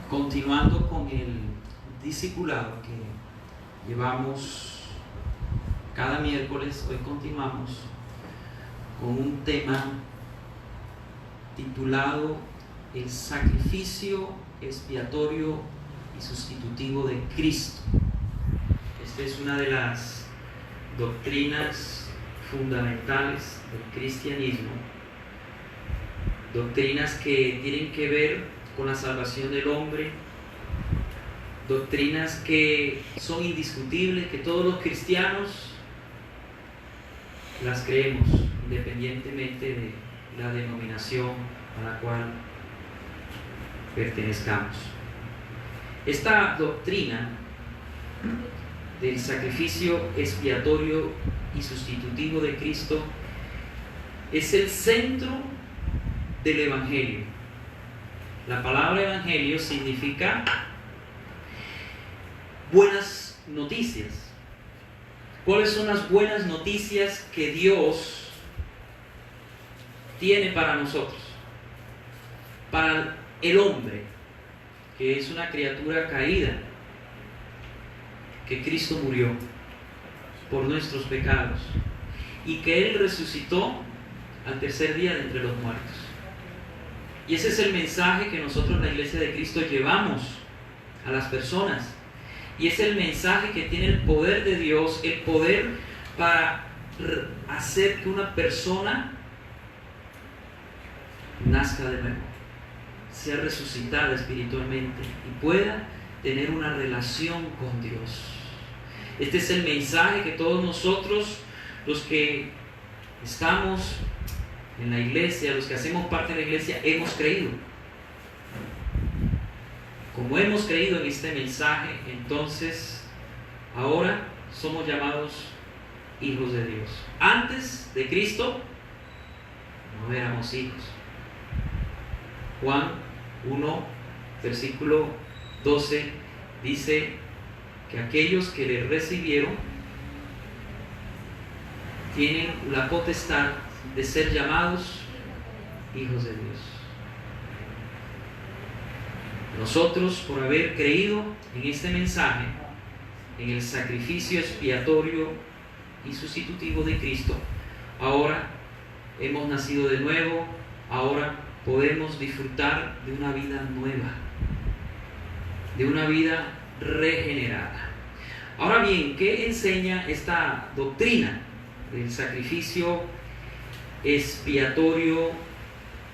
Continuando con el discipulado que llevamos cada miércoles, hoy continuamos con un tema titulado El sacrificio expiatorio y sustitutivo de Cristo. Esta es una de las doctrinas fundamentales del cristianismo, doctrinas que tienen que ver con la salvación del hombre, doctrinas que son indiscutibles, que todos los cristianos las creemos, independientemente de la denominación a la cual pertenezcamos. Esta doctrina del sacrificio expiatorio y sustitutivo de Cristo es el centro del Evangelio. La palabra evangelio significa buenas noticias. ¿Cuáles son las buenas noticias que Dios tiene para nosotros? Para el hombre, que es una criatura caída, que Cristo murió por nuestros pecados y que Él resucitó al tercer día de entre los muertos. Y ese es el mensaje que nosotros, la Iglesia de Cristo, llevamos a las personas. Y es el mensaje que tiene el poder de Dios, el poder para hacer que una persona nazca de nuevo, sea resucitada espiritualmente y pueda tener una relación con Dios. Este es el mensaje que todos nosotros, los que estamos en la iglesia, los que hacemos parte de la iglesia, hemos creído. Como hemos creído en este mensaje, entonces ahora somos llamados hijos de Dios. Antes de Cristo no éramos hijos. Juan 1, versículo 12 dice que aquellos que le recibieron tienen la potestad de ser llamados hijos de Dios. Nosotros, por haber creído en este mensaje, en el sacrificio expiatorio y sustitutivo de Cristo, ahora hemos nacido de nuevo, ahora podemos disfrutar de una vida nueva, de una vida regenerada. Ahora bien, ¿qué enseña esta doctrina del sacrificio expiatorio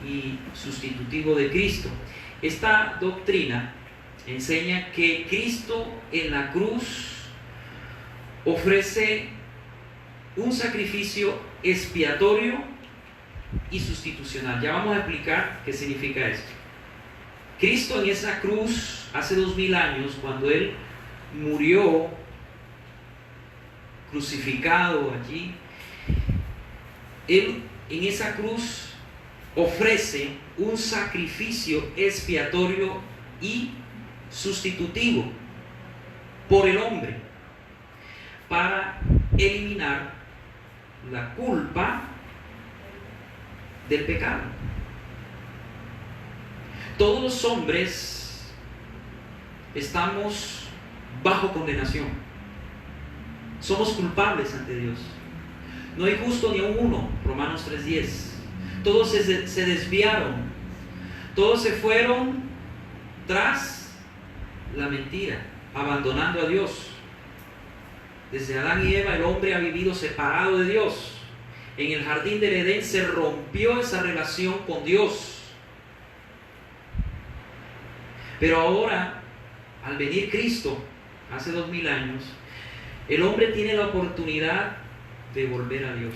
y sustitutivo de Cristo? Esta doctrina enseña que Cristo en la cruz ofrece un sacrificio expiatorio y sustitucional. Ya vamos a explicar qué significa esto. Cristo en esa cruz, hace 2000 años, cuando Él murió crucificado allí, Él en esa cruz ofrece un sacrificio expiatorio y sustitutivo por el hombre para eliminar la culpa del pecado. Todos los hombres estamos bajo condenación. Somos culpables ante Dios. No hay justo ni a uno, Romanos 3:10. Todos se desviaron, todos se fueron tras la mentira, abandonando a Dios. Desde Adán y Eva el hombre ha vivido separado de Dios. En el jardín del Edén se rompió esa relación con Dios. Pero ahora, al venir Cristo, hace 2000 años, el hombre tiene la oportunidad de volver a Dios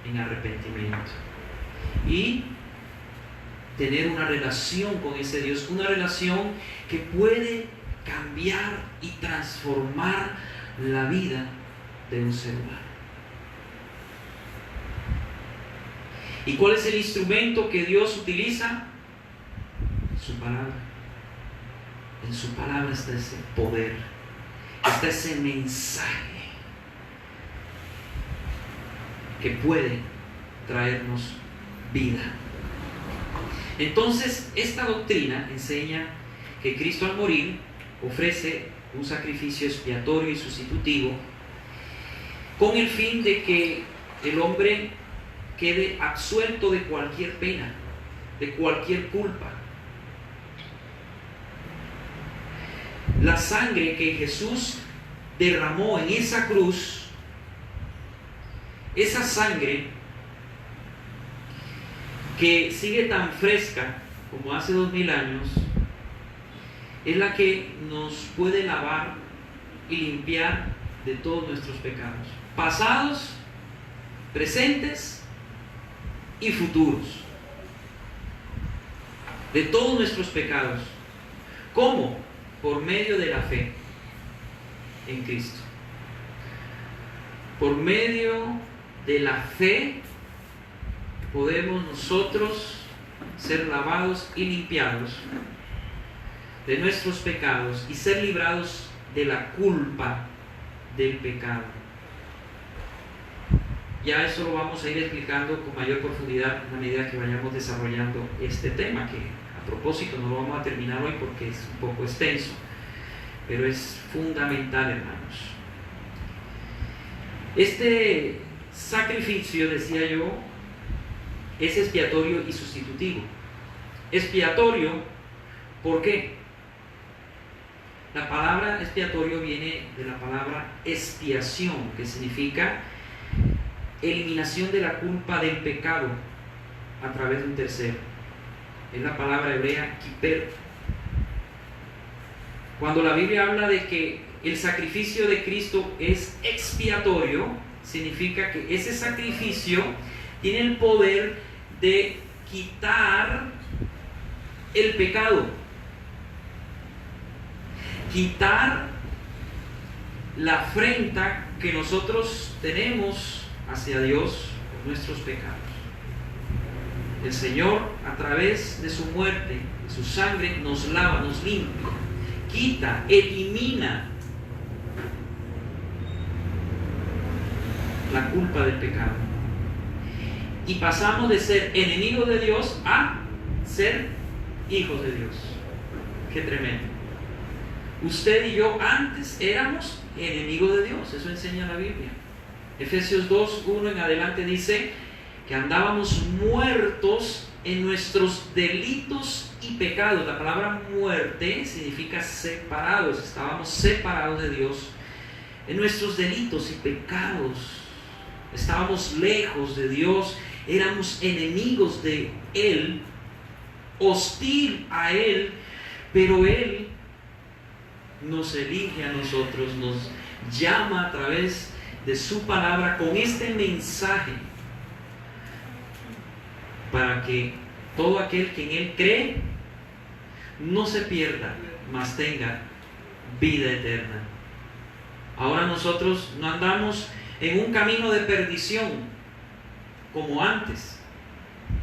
en arrepentimiento y tener una relación con ese Dios, una relación que puede cambiar y transformar la vida de un ser humano. ¿Y cuál es el instrumento que Dios utiliza? Su palabra. En su palabra está ese poder, está ese mensaje que puede traernos vida. Entonces, esta doctrina enseña que Cristo al morir ofrece un sacrificio expiatorio y sustitutivo con el fin de que el hombre quede absuelto de cualquier pena, de cualquier culpa. La sangre que Jesús derramó en esa cruz, esa sangre que sigue tan fresca como hace 2000 años, es la que nos puede lavar y limpiar de todos nuestros pecados, pasados, presentes y futuros, de todos nuestros pecados. ¿Cómo? Por medio de la fe en Cristo. Por medio de la fe podemos nosotros ser lavados y limpiados de nuestros pecados y ser librados de la culpa del pecado. Ya eso lo vamos a ir explicando con mayor profundidad a medida que vayamos desarrollando este tema, que a propósito no lo vamos a terminar hoy porque es un poco extenso, pero es fundamental, hermanos. Este sacrificio, decía yo, es expiatorio y sustitutivo. Expiatorio, ¿por qué? La palabra expiatorio viene de la palabra expiación, que significa eliminación de la culpa del pecado a través de un tercero. Es la palabra hebrea kiper. Cuando la Biblia habla de que el sacrificio de Cristo es expiatorio, significa que ese sacrificio tiene el poder de quitar el pecado, quitar la afrenta que nosotros tenemos hacia Dios por nuestros pecados. El Señor, a través de su muerte, de su sangre, nos lava, nos limpia, quita, elimina la culpa del pecado. Y pasamos de ser enemigos de Dios a ser hijos de Dios. Qué tremendo. Usted y yo antes éramos enemigos de Dios, eso enseña la Biblia. Efesios 2, 1 en adelante dice que andábamos muertos en nuestros delitos y pecados. La palabra muerte significa separados, estábamos separados de Dios en nuestros delitos y pecados. Estábamos lejos de Dios, éramos enemigos de Él, hostil a Él, pero Él nos elige a nosotros, nos llama a través de su palabra con este mensaje para que todo aquel que en Él cree no se pierda, mas tenga vida eterna. Ahora nosotros no andamos en un camino de perdición como antes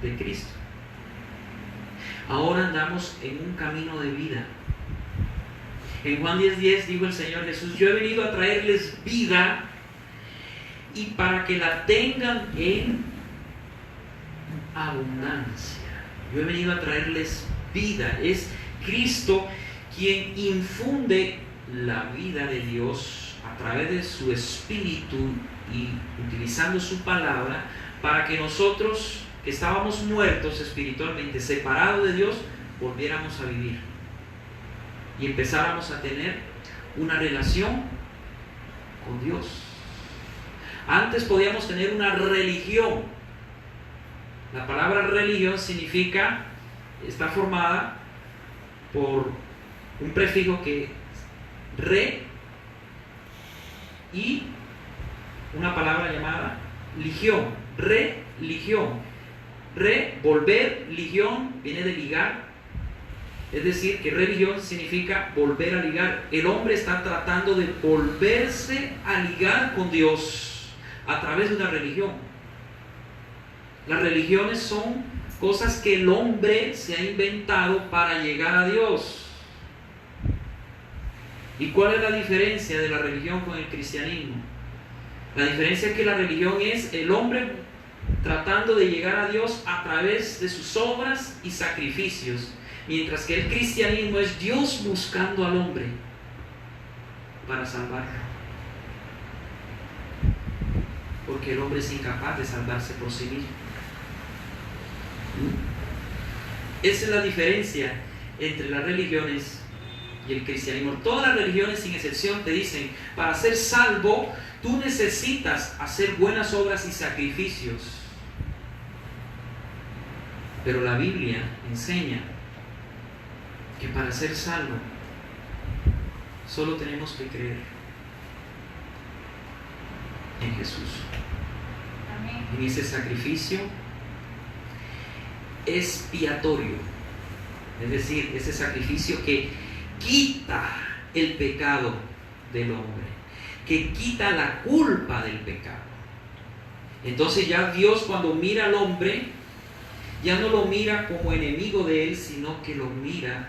de Cristo. Ahora andamos en un camino de vida. En Juan 10:10 dijo el Señor Jesús: yo he venido a traerles vida y para que la tengan en abundancia. Yo he venido a traerles vida. Es Cristo quien infunde la vida de Dios a través de su Espíritu y utilizando su palabra para que nosotros, que estábamos muertos espiritualmente, separados de Dios, volviéramos a vivir y empezáramos a tener una relación con Dios. Antes podíamos tener una religión. La palabra religión significa, está formada por un prefijo que re y una palabra llamada ligión, religión. Volver, ligión, viene de ligar. Es decir, que religión significa volver a ligar. El hombre está tratando de volverse a ligar con Dios a través de una religión. Las religiones son cosas que el hombre se ha inventado para llegar a Dios. ¿Y cuál es la diferencia de la religión con el cristianismo? La diferencia es que la religión es el hombre tratando de llegar a Dios a través de sus obras y sacrificios, Mientras que el cristianismo es Dios buscando al hombre para salvarlo. Porque el hombre es incapaz de salvarse por sí mismo. Esa es la diferencia entre las religiones y el cristianismo. Todas las religiones, sin excepción, te dicen, para ser salvo, tú necesitas hacer buenas obras y sacrificios. Pero la Biblia enseña que para ser salvo, solo tenemos que creer en Jesús. Amén. En ese sacrificio expiatorio, es decir, ese sacrificio que quita el pecado del hombre, que quita la culpa del pecado. Entonces ya Dios, cuando mira al hombre, ya no lo mira como enemigo de él, sino que lo mira,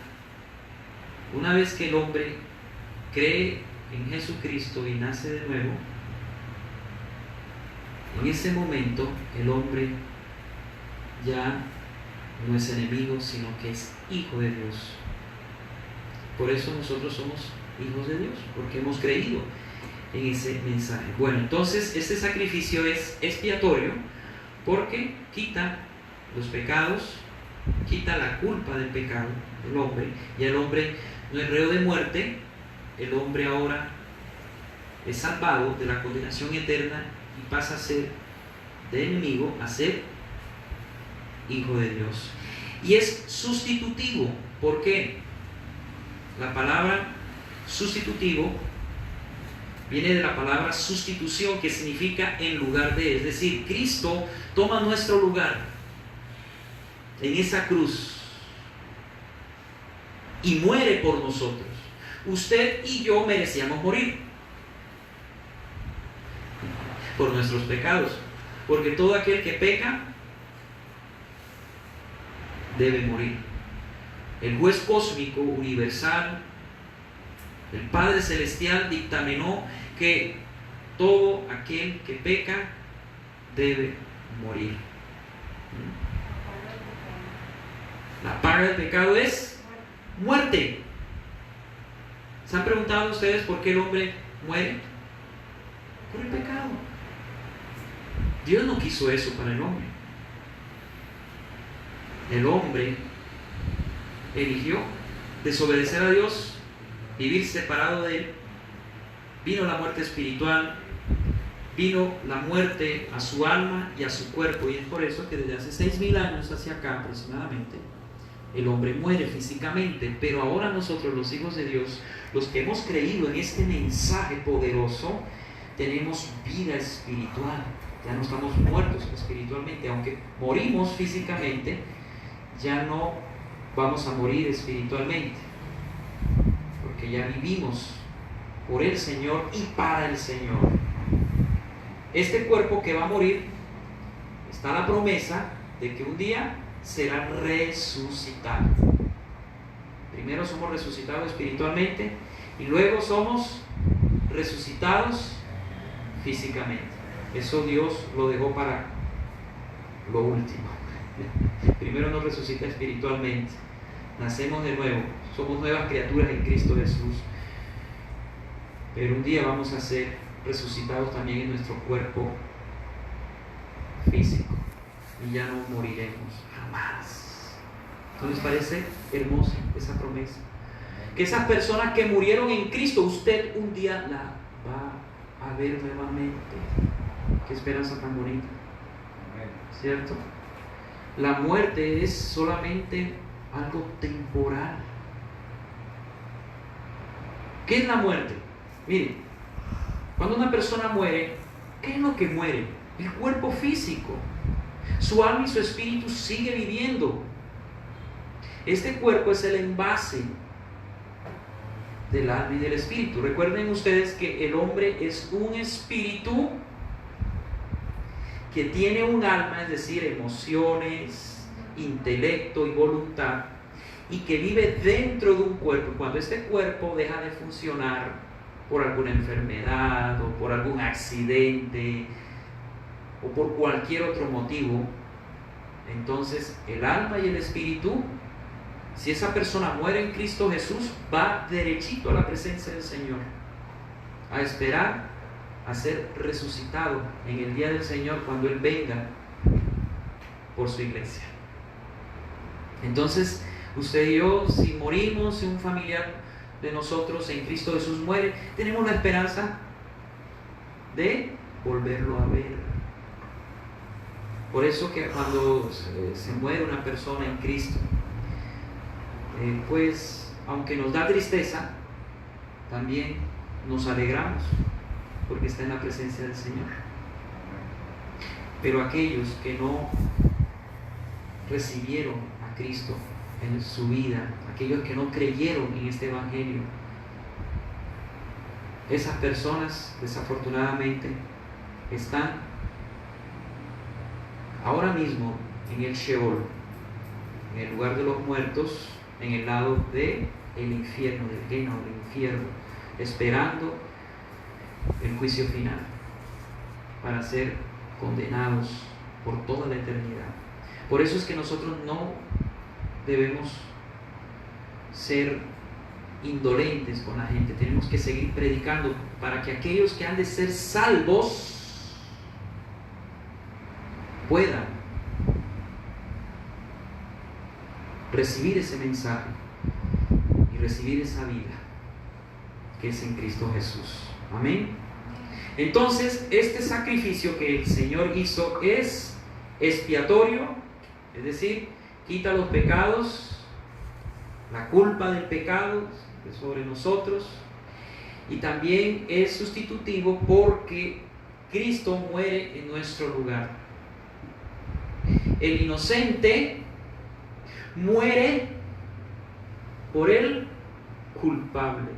una vez que el hombre cree en Jesucristo y nace de nuevo, en ese momento el hombre ya no es enemigo, sino que es hijo de Dios. Por eso nosotros somos hijos de Dios, porque hemos creído en ese mensaje. Bueno, entonces este sacrificio es expiatorio porque quita los pecados, quita la culpa del pecado del hombre, y el hombre no es reo de muerte. El hombre ahora es salvado de la condenación eterna y pasa a ser de enemigo a ser hijo de Dios. Y es sustitutivo. ¿Por qué? La palabra sustitutivo viene de la palabra sustitución, que significa en lugar de. Es decir, Cristo toma nuestro lugar en esa cruz y muere por nosotros. Usted y yo merecíamos morir por nuestros pecados, porque todo aquel que peca debe morir. El juez cósmico universal, el Padre Celestial, dictaminó que todo aquel que peca debe morir. La paga del pecado es muerte. ¿Se han preguntado ustedes por qué el hombre muere? Por el pecado. Dios no quiso eso para el hombre. El hombre eligió desobedecer a Dios, vivir separado de Él. Vino la muerte espiritual, vino la muerte a su alma y a su cuerpo, y es por eso que desde hace 6.000 años hacia acá aproximadamente el hombre muere físicamente. Pero ahora nosotros, los hijos de Dios, los que hemos creído en este mensaje poderoso, tenemos vida espiritual. Ya no estamos muertos espiritualmente. Aunque morimos físicamente, ya no vamos a morir espiritualmente, porque ya vivimos por el Señor y para el Señor. Este cuerpo que va a morir, está la promesa de que un día será resucitado. Primero somos resucitados espiritualmente y luego somos resucitados físicamente. Eso Dios lo dejó para lo último. Primero nos resucita espiritualmente, nacemos de nuevo, somos nuevas criaturas en Cristo Jesús, pero un día vamos a ser resucitados también en nuestro cuerpo físico y ya no moriremos jamás. ¿No les parece hermosa esa promesa? Que esas personas que murieron en Cristo, usted un día la va a ver nuevamente. Qué esperanza tan bonita, ¿cierto? La muerte es solamente algo temporal. ¿Qué es la muerte? Miren, cuando una persona muere, ¿qué es lo que muere? El cuerpo físico. Su alma y su espíritu sigue viviendo. Este cuerpo es el envase del alma y del espíritu. Recuerden ustedes que el hombre es un espíritu que tiene un alma, es decir, emociones, intelecto y voluntad, y que vive dentro de un cuerpo. Cuando este cuerpo deja de funcionar por alguna enfermedad o por algún accidente o por cualquier otro motivo, entonces el alma y el espíritu Si esa persona muere en Cristo Jesús, va derechito a la presencia del Señor, a esperar a ser resucitado en el día del Señor cuando Él venga por su iglesia. Entonces, usted y yo, si morimos, si un familiar de nosotros en Cristo Jesús muere, tenemos la esperanza de volverlo a ver. Por eso que cuando se muere una persona en Cristo, pues aunque nos da tristeza, también nos alegramos porque está en la presencia del Señor. Pero aquellos que no recibieron a Cristo en su vida, aquellos que no creyeron en este evangelio, esas personas desafortunadamente están ahora mismo en el Sheol, en el lugar de los muertos, en el lado del infierno, del Gehenna, del infierno, esperando el juicio final para ser condenados por toda la eternidad. Por eso es que nosotros no debemos ser indolentes con la gente, tenemos que seguir predicando para que aquellos que han de ser salvos puedan recibir ese mensaje y recibir esa vida que es en Cristo Jesús. Amén. Entonces, este sacrificio que el Señor hizo es expiatorio, es decir, quita los pecados, la culpa del pecado sobre nosotros, y también es sustitutivo porque Cristo muere en nuestro lugar. El inocente muere por el culpable.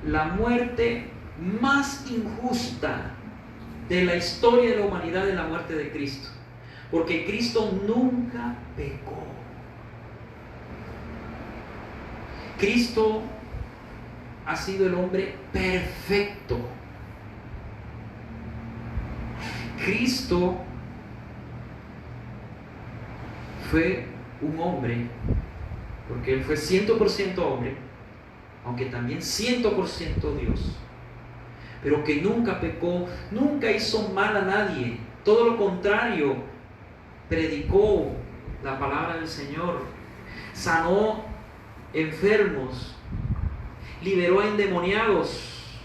La muerte más injusta de la historia de la humanidad es la muerte de Cristo, porque Cristo nunca pecó. Cristo ha sido el hombre perfecto. Cristo fue un hombre, porque Él fue 100% hombre, aunque también 100% Dios, pero que nunca pecó, nunca hizo mal a nadie, todo lo contrario, predicó la palabra del Señor, sanó enfermos, liberó a endemoniados,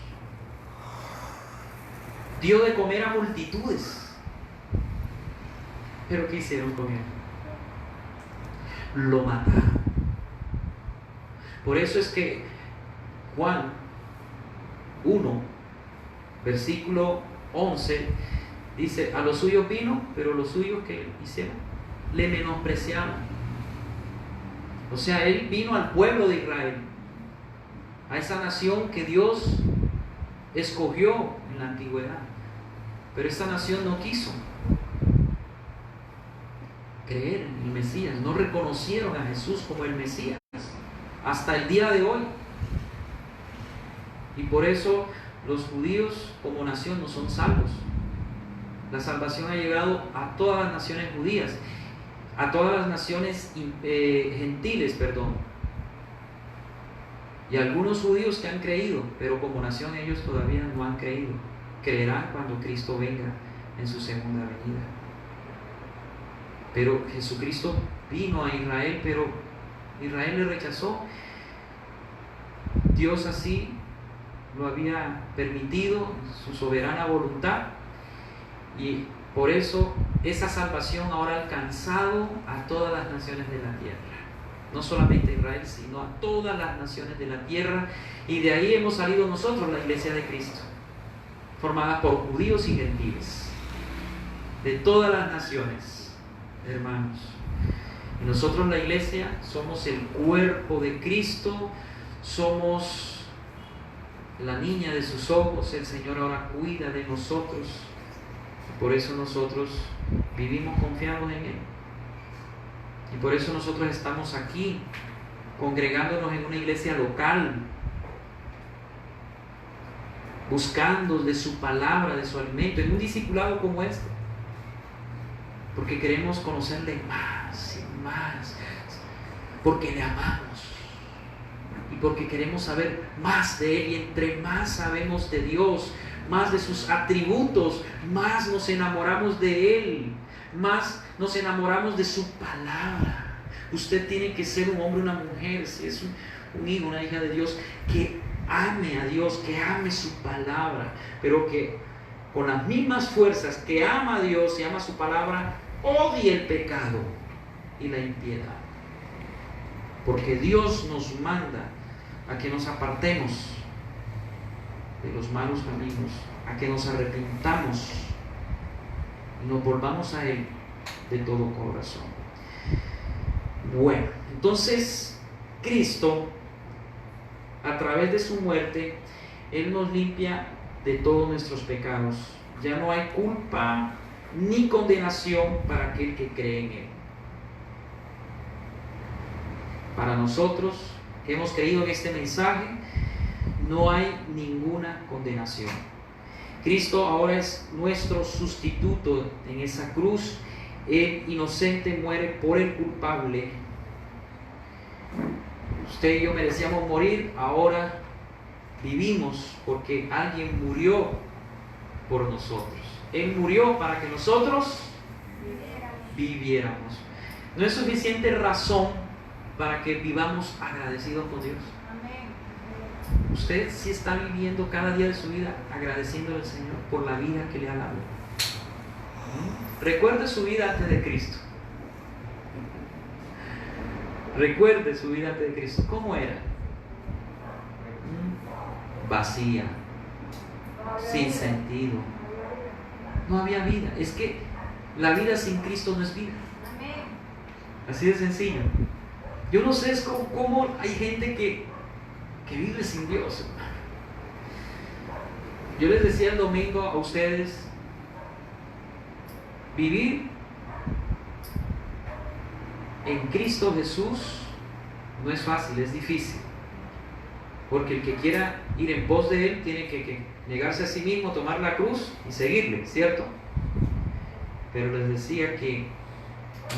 dio de comer a multitudes. ¿Pero qué hicieron con Él? Lo mataron. Por eso es que Juan 1, versículo 11, dice: a los suyos vino, pero los suyos que hicieron, le menospreciaron. O sea, Él vino al pueblo de Israel, a esa nación que Dios escogió en la antigüedad, pero esta nación no quiso creer en el Mesías, no reconocieron a Jesús como el Mesías hasta el día de hoy. Y por eso los judíos como nación no son salvos. La salvación ha llegado a todas las naciones judías, a todas las naciones gentiles, perdón. Y algunos judíos que han creído, pero como nación ellos todavía no han creído. Creerán cuando Cristo venga en su segunda venida. Pero Jesucristo vino a Israel, pero Israel le rechazó. Dios así lo había permitido, su soberana voluntad, y por eso esa salvación ahora ha alcanzado a todas las naciones de la tierra. No solamente a Israel, sino a todas las naciones de la tierra, y de ahí hemos salido nosotros, la iglesia de Cristo, formada por judíos y gentiles, de todas las naciones, hermanos. Y nosotros, la iglesia, somos el cuerpo de Cristo, somos la niña de sus ojos. El Señor ahora cuida de nosotros, por eso nosotros vivimos confiados en Él, y por eso nosotros estamos aquí congregándonos en una iglesia local, buscando de su palabra, de su alimento, en un discipulado como este, porque queremos conocerle más y más. porque le amamos y porque queremos saber más de Él. Y entre más sabemos de Dios, más de sus atributos, más nos enamoramos de Él, más nos enamoramos de su palabra. Usted tiene que ser un hombre, una mujer, si es un hijo, una hija de Dios, que ame a Dios, que ame su palabra, pero que con las mismas fuerzas que ama a Dios y ama su palabra, odie el pecado y la impiedad. Porque Dios nos manda a que nos apartemos de los malos caminos, a que nos arrepintamos y nos volvamos a Él de todo corazón. Bueno, entonces Cristo, a través de su muerte, Él nos limpia de todos nuestros pecados. Ya no hay culpa ni condenación para aquel que cree en Él. Para nosotros que hemos creído en este mensaje, no hay ninguna condenación. Cristo ahora es nuestro sustituto en esa cruz. El inocente muere por el culpable. Usted y yo merecíamos morir, ahora vivimos porque alguien murió por nosotros. Él murió para que nosotros viviéramos. No es suficiente razón para que vivamos agradecidos con Dios. Usted sí está viviendo cada día de su vida agradeciendo al Señor por la vida que le ha dado. Recuerde su vida antes de Cristo. Recuerde su vida antes de Cristo. ¿Cómo era? Vacía, sin sentido. No había vida. Es que la vida sin Cristo no es vida. Así de sencillo. Yo no sé cómo hay gente que vive sin Dios. Yo les decía el domingo a ustedes, vivir en Cristo Jesús no es fácil, es difícil. Porque el que quiera ir en pos de Él tiene que negarse a sí mismo, tomar la cruz y seguirle, ¿cierto? Pero les decía que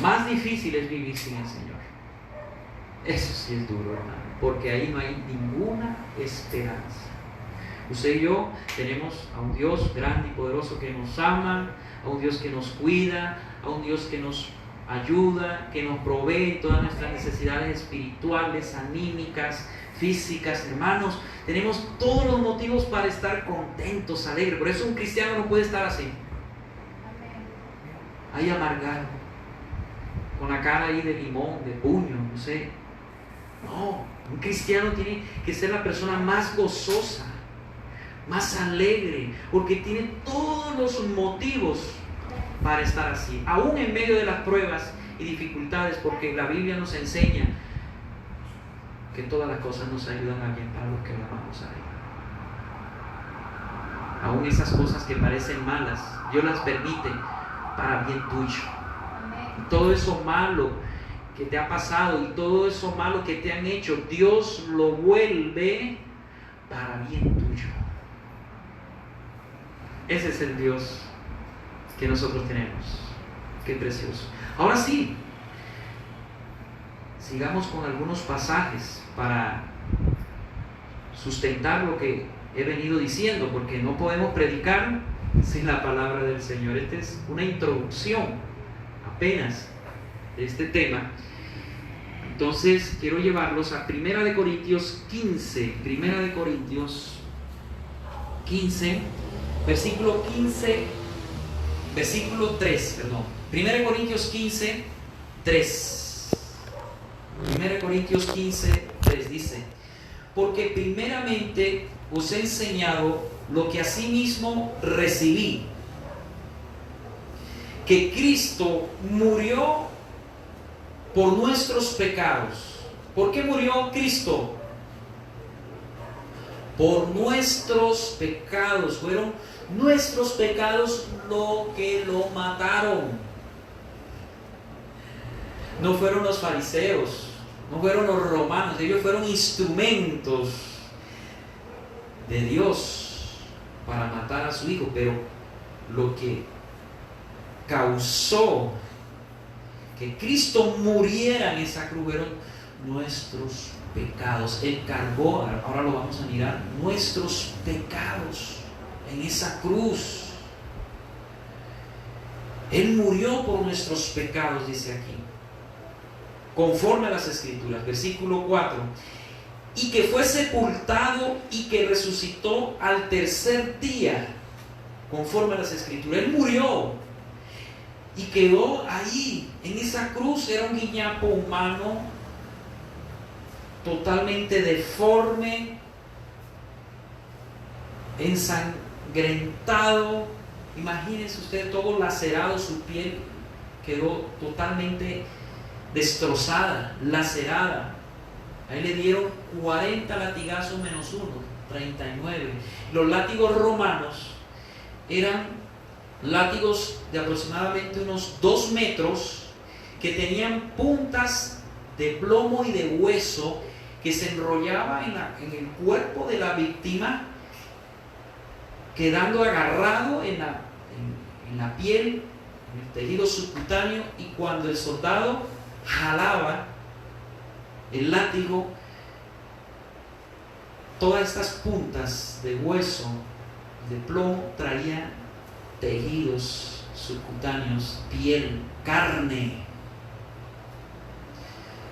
más difícil es vivir sin el Señor. Eso sí es duro, hermano, porque ahí no hay ninguna esperanza. Usted y yo tenemos a un Dios grande y poderoso que nos ama, a un Dios que nos cuida, a un Dios que nos ayuda, que nos provee todas nuestras necesidades espirituales, anímicas, físicas. Hermanos, tenemos todos los motivos para estar contentos, alegres. Por eso un cristiano no puede estar así, ahí amargado, con la cara ahí de limón, de puño, no sé. No, un cristiano tiene que ser la persona más gozosa, más alegre, porque tiene todos los motivos para estar así, aún en medio de las pruebas y dificultades, porque la Biblia nos enseña que todas las cosas nos ayudan a bien para los que lo amamos a Él. Aún esas cosas que parecen malas, Dios las permite para bien tuyo. Y todo eso malo que te ha pasado y todo eso malo que te han hecho, Dios lo vuelve para bien tuyo. Ese es el Dios que nosotros tenemos. Qué precioso. Ahora sí, sigamos con algunos pasajes para sustentar lo que he venido diciendo, porque no podemos predicar sin la palabra del Señor. Esta es una introducción apenas de este tema. Entonces quiero llevarlos a 1 Corintios 15, 1 Corintios 15, versículo 3, perdón. 1 Corintios 15, 3. 1 Corintios 15, 3 dice: porque primeramente os he enseñado lo que asimismo recibí, que Cristo murió por nuestros pecados. ¿Por qué murió Cristo? Por nuestros pecados. Fueron nuestros pecados lo que lo mataron. No fueron los fariseos, no fueron los romanos. Ellos fueron instrumentos de Dios para matar a su hijo, pero lo que causó que Cristo muriera en esa cruz fueron nuestros pecados. Él cargó, ahora lo vamos a mirar, nuestros pecados en esa cruz. Él murió por nuestros pecados, dice aquí, conforme a las Escrituras. Versículo 4. Y que fue sepultado y que resucitó al tercer día, conforme a las Escrituras. Él murió y quedó ahí, en esa cruz. Era un guiñapo humano, totalmente deforme, ensangrentado. Imagínense usted, todo lacerado, su piel quedó totalmente destrozada, lacerada. A él le dieron 40 latigazos menos 1, 39. Los látigos romanos eran látigos de aproximadamente unos 2 metros, que tenían puntas de plomo y de hueso que se enrollaba en el cuerpo de la víctima, quedando agarrado en la piel, en el tejido subcutáneo, y cuando el soldado jalaba el látigo, todas estas puntas de hueso, de plomo, traían tejidos subcutáneos, piel, carne.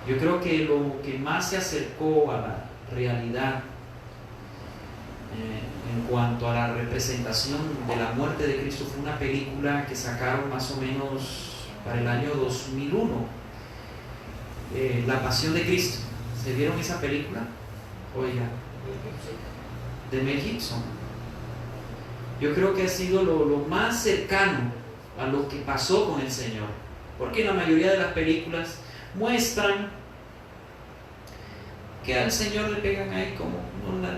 Yo creo que lo que más se acercó a la realidad en cuanto a la representación de la muerte de Cristo fue una película que sacaron más o menos para el año 2001, La Pasión de Cristo. ¿Se vieron esa película? Oiga, de Mel Gibson. Yo creo que ha sido lo más cercano a lo que pasó con el Señor, porque la mayoría de las películas muestran que al Señor le pegan ahí como unos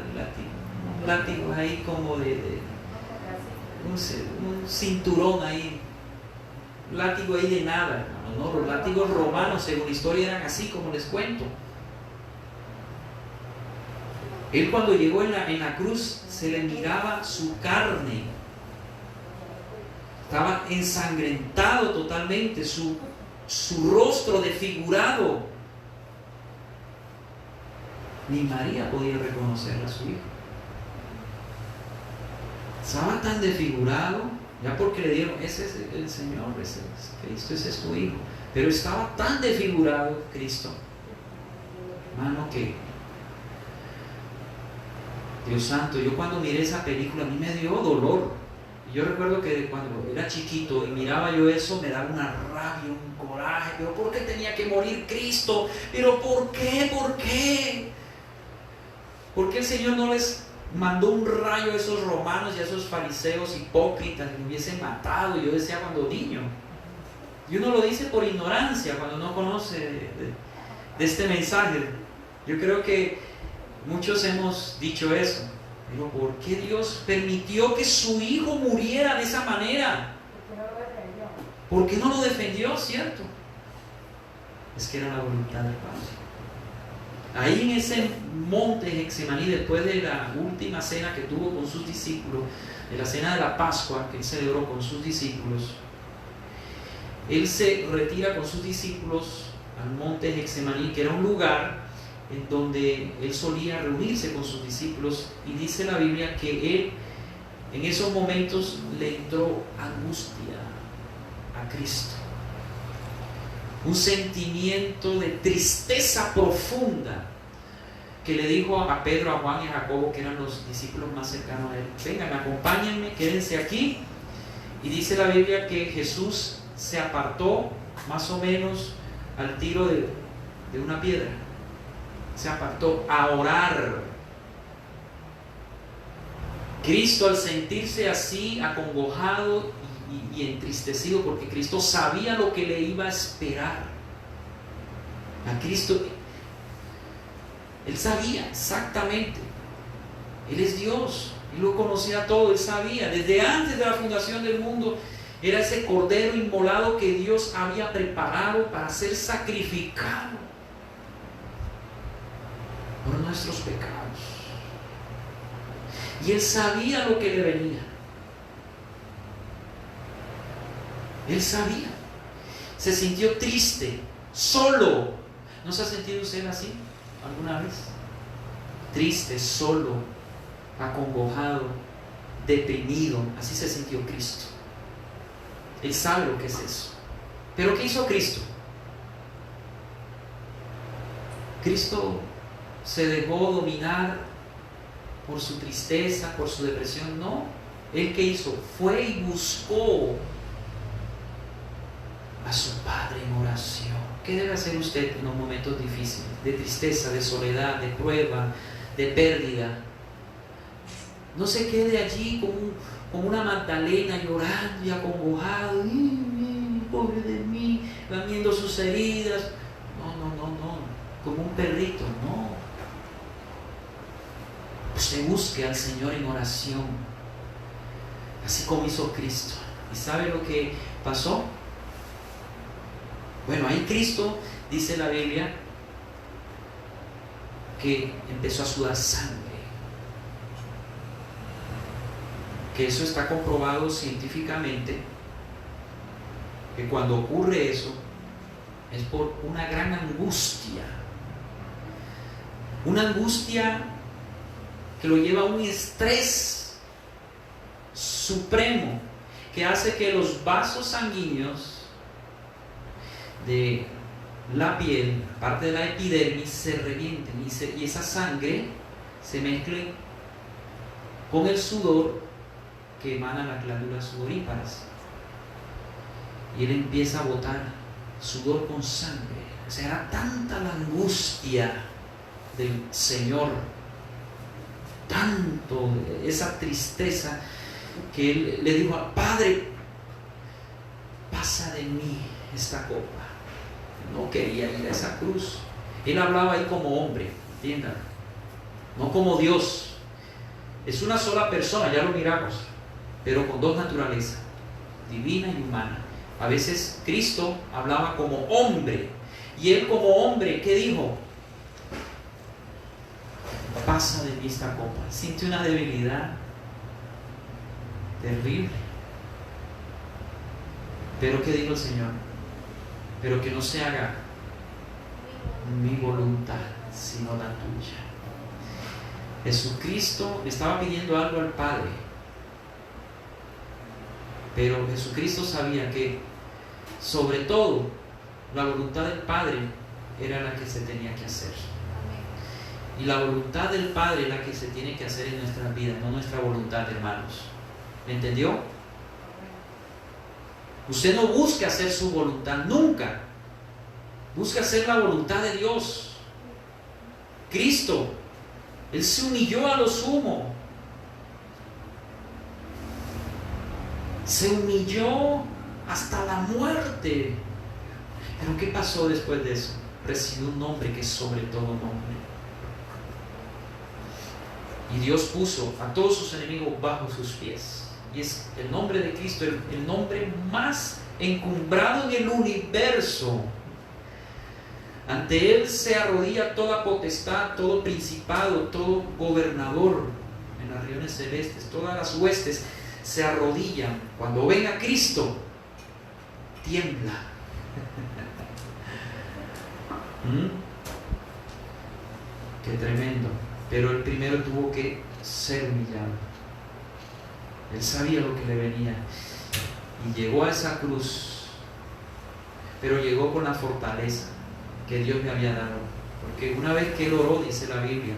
látigos ahí como de un cinturón ahí, látigo ahí de nada, hermano. No, los látigos romanos, según la historia, eran así como les cuento. Él, cuando llegó en la cruz, se le miraba su carne, estaba ensangrentado totalmente, su rostro desfigurado. Ni María podía reconocer a su hijo. Estaba tan desfigurado, ya porque le dieron, ese es el Señor, ese es Cristo, ese es tu hijo. Pero estaba tan desfigurado Cristo, hermano, que Dios santo, yo cuando miré esa película a mí me dio dolor. Yo recuerdo que cuando era chiquito y miraba yo eso, me daba una rabia, un coraje. Pero ¿por qué tenía que morir Cristo? Pero ¿por qué? ¿Por qué? ¿Por qué el Señor no les mandó un rayo a esos romanos y a esos fariseos hipócritas que me hubiesen matado? Yo decía cuando niño. Y uno lo dice por ignorancia, cuando no conoce de este mensaje. Yo creo que muchos hemos dicho eso. Pero ¿por qué Dios permitió que su hijo muriera de esa manera? ¿Por qué no lo defendió? ¿Cierto? Es que era la voluntad del Padre. Ahí en ese monte Getsemaní, después de la última cena que tuvo con sus discípulos, de la cena de la Pascua que él celebró con sus discípulos, él se retira con sus discípulos al monte Getsemaní, que era un lugar en donde él solía reunirse con sus discípulos, y dice la Biblia que él en esos momentos le entró angustia a Cristo, un sentimiento de tristeza profunda, que le dijo a Pedro, a Juan y a Jacobo, que eran los discípulos más cercanos a él: vengan, acompáñenme, quédense aquí. Y dice la Biblia que Jesús se apartó más o menos al tiro de una piedra. Se apartó a orar. Cristo, al sentirse así acongojado y entristecido, porque Cristo sabía lo que le iba a esperar a Cristo, él sabía exactamente. Él es Dios, él lo conocía todo, él sabía desde antes de la fundación del mundo. Era ese cordero inmolado que Dios había preparado para ser sacrificado por nuestros pecados. Y él sabía lo que le venía. Él sabía. Se sintió triste, solo, ¿No se ha sentido usted así alguna vez? Triste, solo, acongojado, deprimido. Así se sintió Cristo. Él sabe lo que es eso. Pero ¿qué hizo Cristo? Cristo se dejó dominar por su tristeza, por su depresión. No. ¿Él qué hizo? Fue y buscó a su Padre en oración. ¿Qué debe hacer usted en los momentos difíciles? De tristeza, de soledad, de prueba, de pérdida. No se quede allí como una Magdalena llorando y acongojado. Pobre de mí, lamiendo sus heridas. No. Como un perrito, no. Usted busque al Señor en oración, así como hizo Cristo. ¿Y sabe lo que pasó? Bueno, ahí Cristo, dice la Biblia, que empezó a sudar sangre. Que eso está comprobado científicamente, que cuando ocurre eso es por una gran angustia. Una angustia que lo lleva a un estrés supremo, que hace que los vasos sanguíneos de la piel, parte de la epidermis, se revienten y esa sangre se mezcle con el sudor que emana las glándulas sudoríparas, y él empieza a botar sudor con sangre. O sea, era tanta la angustia del Señor, tanto esa tristeza, que él le dijo al Padre: pasa de mí esta copa. No quería ir a esa cruz. Él hablaba ahí como hombre, entiendan, no como Dios. Es una sola persona, ya lo miramos, pero con dos naturalezas, divina y humana. A veces Cristo hablaba como hombre, y él como hombre, ¿qué dijo? Pasa de mí esta copa. Siente una debilidad terrible. Pero ¿qué dijo el Señor? Pero que no se haga mi voluntad, sino la tuya. Jesucristo le estaba pidiendo algo al Padre, pero Jesucristo sabía que sobre todo la voluntad del Padre era la que se tenía que hacer. Y la voluntad del Padre es la que se tiene que hacer en nuestras vidas, no nuestra voluntad, hermanos. ¿Me entendió? Usted no busca hacer su voluntad, nunca. Busca hacer la voluntad de Dios. Cristo, Él se humilló a lo sumo. Se humilló hasta la muerte. Pero ¿qué pasó después de eso? Recibió un nombre que es sobre todo nombre. Y Dios puso a todos sus enemigos bajo sus pies. Y es el nombre de Cristo, el nombre más encumbrado en el universo. Ante Él se arrodilla toda potestad, todo principado, todo gobernador en las regiones celestes. Todas las huestes se arrodillan. Cuando ven a Cristo, tiembla. Qué tremendo. Pero el primero tuvo que ser humillado. Él sabía lo que le venía y llegó a esa cruz, pero llegó con la fortaleza que Dios le había dado, porque una vez que Él oró, dice la Biblia,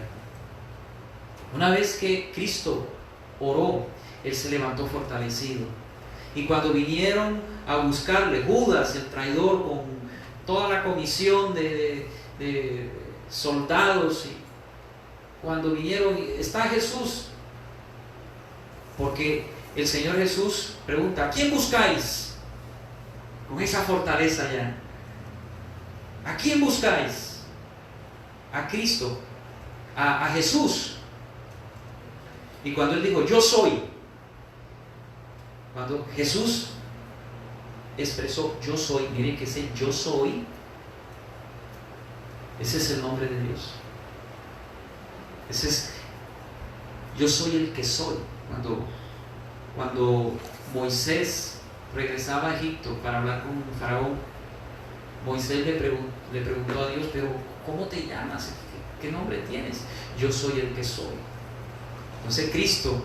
una vez que Cristo oró, Él se levantó fortalecido. Y cuando vinieron a buscarle, Judas, el traidor, con toda la comisión de soldados, y cuando vinieron, está Jesús, porque el Señor Jesús pregunta: ¿a quién buscáis? Con esa fortaleza ya. ¿A quién buscáis? A Cristo, a Jesús. Y cuando Él dijo: yo soy, cuando Jesús expresó yo soy, miren que ese yo soy, ese es el nombre de Dios. Ese es, yo soy el que soy. Cuando Moisés regresaba a Egipto para hablar con Faraón, Moisés le preguntó a Dios, pero ¿cómo te llamas? ¿Qué nombre tienes? Yo soy el que soy. Entonces Cristo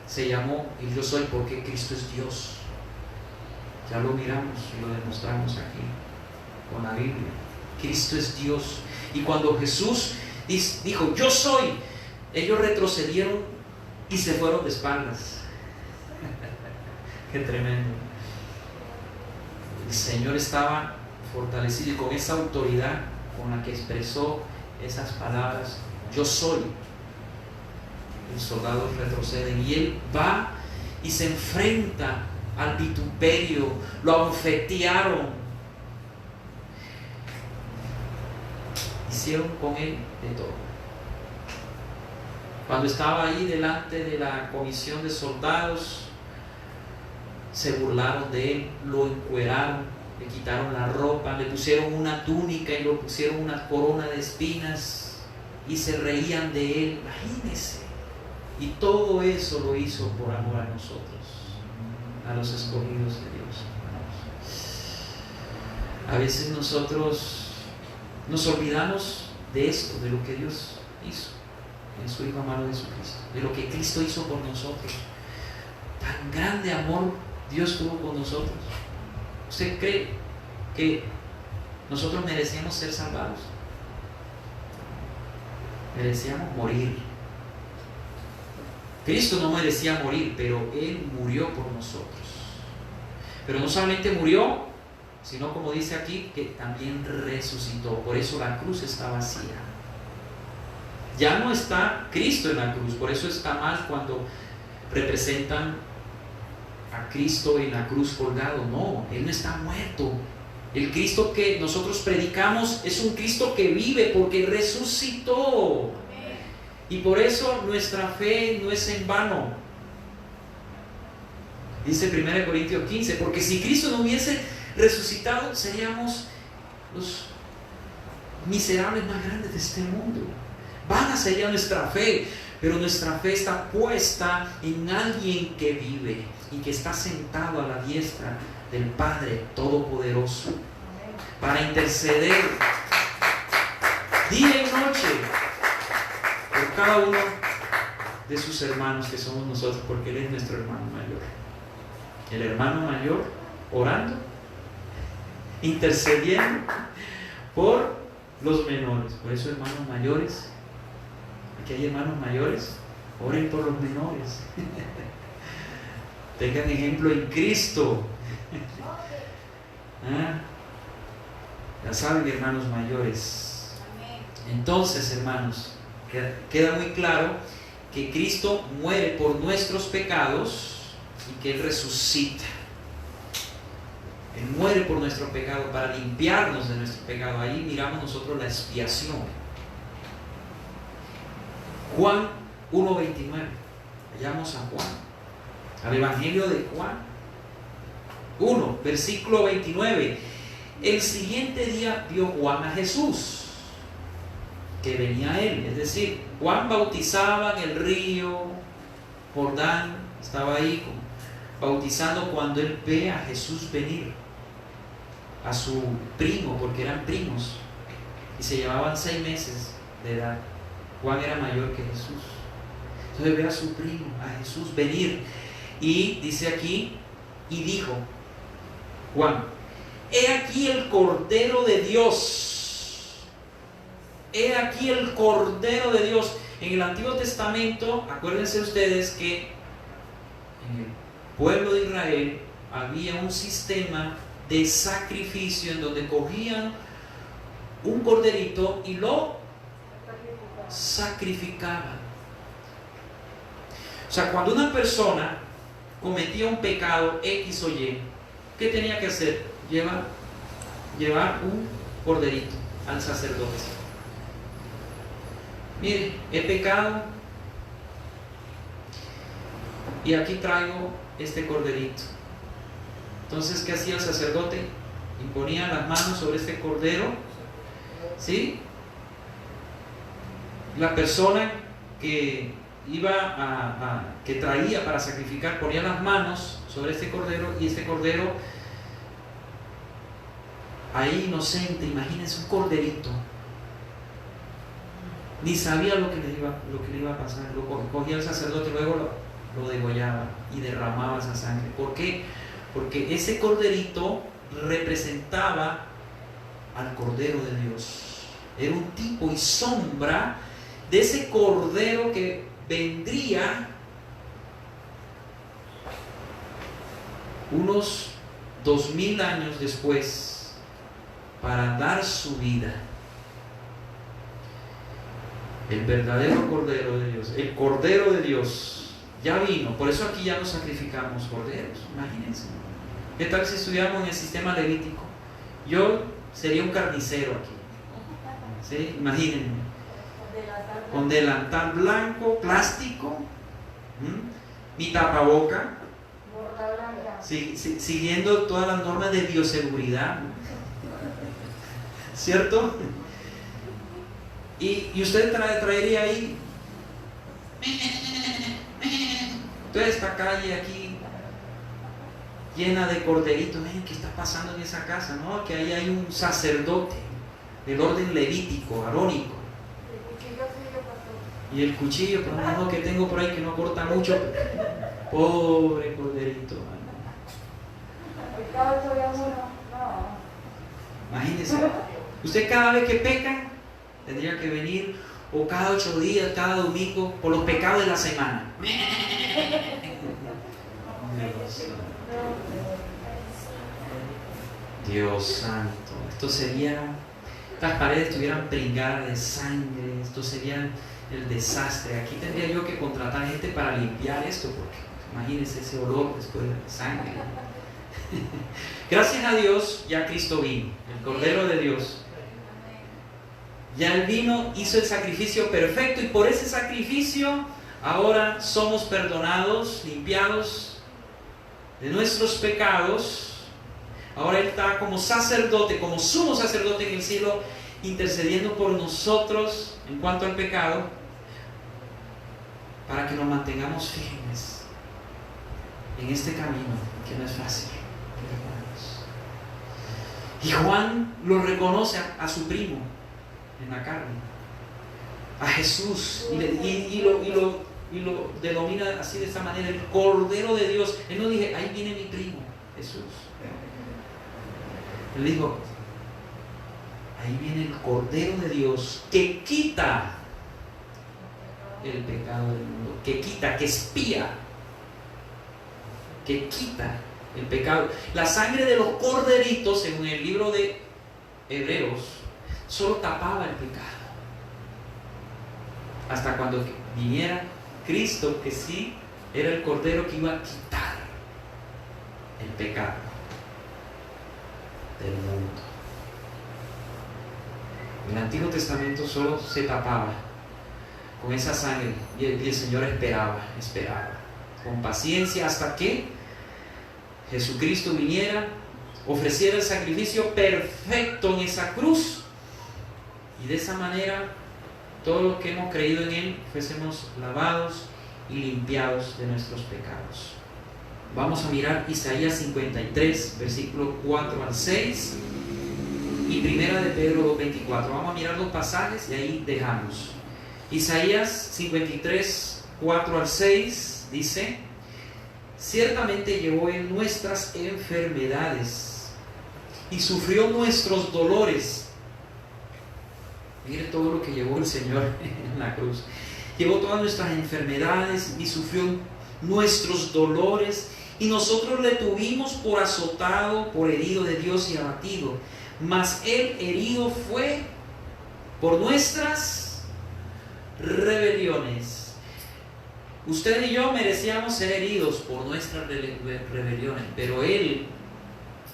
se llamó el yo soy porque Cristo es Dios. Ya lo miramos y lo demostramos aquí con la Biblia. Cristo es Dios. Y cuando Jesús dijo yo soy, ellos retrocedieron y se fueron de espaldas. Qué tremendo. El Señor estaba fortalecido y con esa autoridad con la que expresó esas palabras, yo soy, los soldados retroceden y él va y se enfrenta al vituperio, lo abofetearon, hicieron con él de todo. Cuando estaba ahí delante de la comisión de soldados, se burlaron de él, lo encueraron, le quitaron la ropa, le pusieron una túnica y le pusieron una corona de espinas y se reían de él. Imagínense. Y todo eso lo hizo por amor a nosotros, a los escogidos de Dios. A veces nosotros nos olvidamos de esto, de lo que Dios hizo en su Hijo amado Jesucristo, de lo que Cristo hizo por nosotros. Tan grande amor Dios tuvo con nosotros. ¿Usted cree que nosotros merecíamos ser salvados? Merecíamos morir. Cristo no merecía morir, pero Él murió por nosotros. Pero no solamente murió, sino como dice aquí, que también resucitó. Por eso la cruz está vacía. Ya no está Cristo en la cruz. Por eso está mal cuando representan a Cristo en la cruz colgado. No, Él no está muerto. El Cristo que nosotros predicamos es un Cristo que vive porque resucitó. Y por eso nuestra fe no es en vano. Dice 1 Corintios 15, porque si Cristo no hubiese resucitado, seríamos los miserables más grandes de este mundo. Vana sería nuestra fe, pero nuestra fe está puesta en alguien que vive y que está sentado a la diestra del Padre Todopoderoso para interceder día y noche por cada uno de sus hermanos que somos nosotros, porque Él es nuestro hermano mayor. El hermano mayor orando, intercediendo por los menores. Por eso, hermanos mayores, aquí hay hermanos mayores, oren por los menores. Tengan ejemplo en Cristo. Ya saben, hermanos mayores. Entonces, hermanos, queda muy claro que Cristo muere por nuestros pecados y que Él resucita. Él muere por nuestro pecado para limpiarnos de nuestro pecado. Ahí miramos nosotros la expiación. Juan 1:29. Vayamos a Juan, al Evangelio de Juan 1, versículo 29. El siguiente día vio Juan a Jesús, que venía a él. Es decir, Juan bautizaba en el río Jordán, estaba ahí bautizando cuando él ve a Jesús venir, a su primo, porque eran primos y se llevaban 6 meses de edad. Juan era mayor que Jesús. Entonces ve a su primo, a Jesús venir, y dice aquí, y dijo Juan: he aquí el Cordero de Dios. He aquí el Cordero de Dios. En el Antiguo Testamento, acuérdense ustedes que en el pueblo de Israel había un sistema de sacrificio en donde cogían un corderito y lo sacrificaban. O sea, cuando una persona cometía un pecado X o Y, ¿qué tenía que hacer? Llevar un corderito al sacerdote. Mire, he pecado y aquí traigo este corderito. Entonces, ¿qué hacía el sacerdote? Imponía las manos sobre este cordero, ¿sí? La persona que que traía para sacrificar ponía las manos sobre este cordero, y este cordero ahí inocente, imagínense un corderito. Ni sabía lo que le iba a pasar. Lo cogía el sacerdote, luego lo degollaba y derramaba esa sangre. ¿Por qué? Porque ese corderito representaba al Cordero de Dios. Era un tipo y sombra de ese Cordero que vendría unos 2000 años después para dar su vida. El verdadero Cordero de Dios, el Cordero de Dios ya vino. Por eso aquí ya no sacrificamos corderos, imagínense. ¿Qué tal si estuviéramos en el sistema levítico? Yo sería un carnicero aquí, ¿sí? Imagínense, con delantal blanco, plástico, mi tapaboca, siguiendo todas las normas de bioseguridad, ¿cierto? Y usted traería ahí toda esta calle aquí llena de corderitos. ¿Qué está pasando en esa casa? No, que ahí hay un sacerdote del orden levítico, arónico. Y el cuchillo, pero no, que tengo por ahí que no corta mucho. Pobre corderito. Imagínese, usted cada vez que peca tendría que venir, o cada 8 días, cada domingo, por los pecados de la semana. Dios santo, esto sería, estas paredes estuvieran pringadas de sangre, esto sería el desastre. Aquí tendría yo que contratar gente para limpiar esto, porque imagínense ese olor después de sangre. Gracias a Dios, ya Cristo vino, el Cordero de Dios. Ya Él vino, hizo el sacrificio perfecto, y por ese sacrificio ahora somos perdonados, limpiados de nuestros pecados. Ahora Él está como sacerdote, como sumo sacerdote en el cielo, intercediendo por nosotros en cuanto al pecado, para que nos mantengamos firmes en este camino, que no es fácil, hermanos. Y Juan lo reconoce a su primo en la carne, a Jesús, y lo denomina así, de esta manera, el Cordero de Dios. Él no dije, ahí viene mi primo Jesús. Él dijo, ahí viene el Cordero de Dios que quita el pecado del mundo, que quita, que expía, que quita el pecado. La sangre de los corderitos, según el libro de Hebreos, solo tapaba el pecado, hasta cuando viniera Cristo, que sí era el Cordero que iba a quitar el pecado del mundo. En el Antiguo Testamento solo se tapaba con esa sangre, y el Señor esperaba con paciencia hasta que Jesucristo viniera, ofreciera el sacrificio perfecto en esa cruz, y de esa manera todos los que hemos creído en Él fuésemos lavados y limpiados de nuestros pecados. Vamos a mirar Isaías 53, versículo 4 al 6, y Primera de Pedro 2:24. Vamos a mirar los pasajes y ahí dejamos. Isaías 53, 4 al 6 dice: ciertamente llevó Él nuestras enfermedades y sufrió nuestros dolores. Mire todo lo que llevó el Señor en la cruz. Llevó todas nuestras enfermedades y sufrió nuestros dolores, y nosotros le tuvimos por azotado, por herido de Dios y abatido. Mas Él herido fue por nuestras rebeliones. Usted y yo merecíamos ser heridos por nuestras rebeliones, pero Él